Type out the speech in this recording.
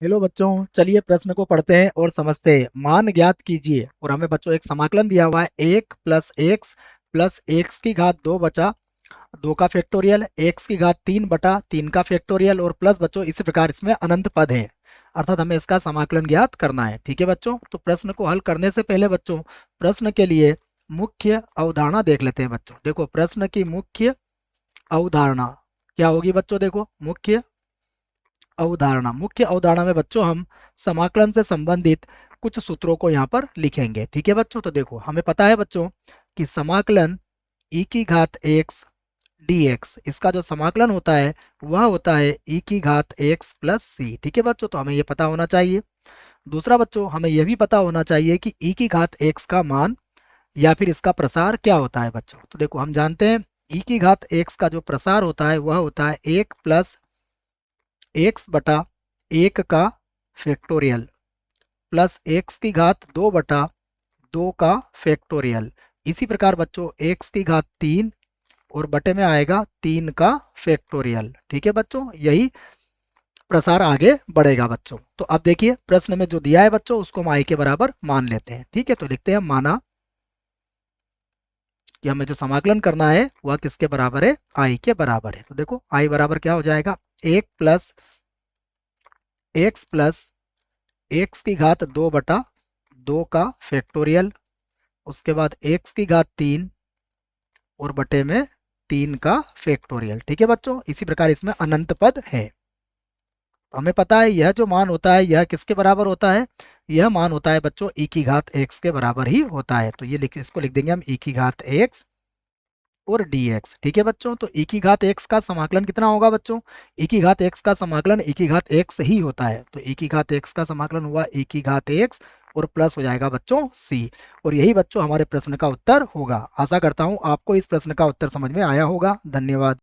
Hello बच्चों, चलिए प्रश्न को पढ़ते हैं और समझते हैं। मान ज्ञात कीजिए और हमें बच्चों एक समाकलन दिया हुआ है। 1 + x + x² बचा 2 का फैक्टोरियल, x3 का फैक्टोरियल और प्लस बच्चों इसी प्रकार इसमें अनंत पद है, अर्थात हमें इसका समाकलन ज्ञात करना है। ठीक है बच्चों, तो प्रश्न को हल करने से पहले बच्चों प्रश्न के लिए मुख्य अवधारणा देख लेते हैं। बच्चों देखो, प्रश्न की मुख्य अवधारणा क्या होगी बच्चों? देखो, मुख्य अवधारणा में बच्चों हम समाकलन से संबंधित कुछ सूत्रों को यहाँ पर लिखेंगे। ठीक है बच्चों, तो देखो हमें पता है बच्चों कि समाकलन e⁻x dx, इसका जो समाकलन होता है वह होता है e⁻x + c। ठीक है बच्चों, तो हमें ये पता होना चाहिए। दूसरा बच्चों, हमें यह भी पता होना चाहिए कि e⁻x का मान या फिर इसका प्रसार क्या होता है बच्चों। तो देखो हम जानते हैं e⁻x का जो प्रसार होता है वह होता है 1 + x/1 का फैक्टोरियल प्लस x⁻2/2 का फैक्टोरियल। इसी प्रकार बच्चों x⁻3 और बटे में आएगा 3 का फैक्टोरियल। ठीक है बच्चों, यही प्रसार आगे बढ़ेगा बच्चों। तो अब देखिए प्रश्न में जो दिया है बच्चों उसको हम आई के बराबर मान लेते हैं। ठीक है, तो लिखते हैं माना कि हमें जो समाकलन करना है वह किसके बराबर है? आई के बराबर है। तो देखो आई बराबर क्या हो जाएगा? 1 + x + x⁻2/2 का फैक्टोरियल, उसके बाद x⁻3 और बटे में 3 का फैक्टोरियल। ठीक है बच्चों, इसी प्रकार इसमें अनंत पद है। तो हमें पता है यह जो मान होता है यह किसके बराबर होता है? यह मान होता है बच्चों e⁻x के बराबर ही होता है। तो ये इसको लिख देंगे हम e⁻x और dx। ठीक है बच्चों, तो e⁻x का समाकलन कितना होगा बच्चों? e⁻x का समाकलन e⁻x ही होता है। तो e⁻x का समाकलन हुआ e⁻x और प्लस हो जाएगा बच्चों c। और यही बच्चों हमारे प्रश्न का उत्तर होगा। आशा करता हूं आपको इस प्रश्न का उत्तर समझ में आया होगा। धन्यवाद।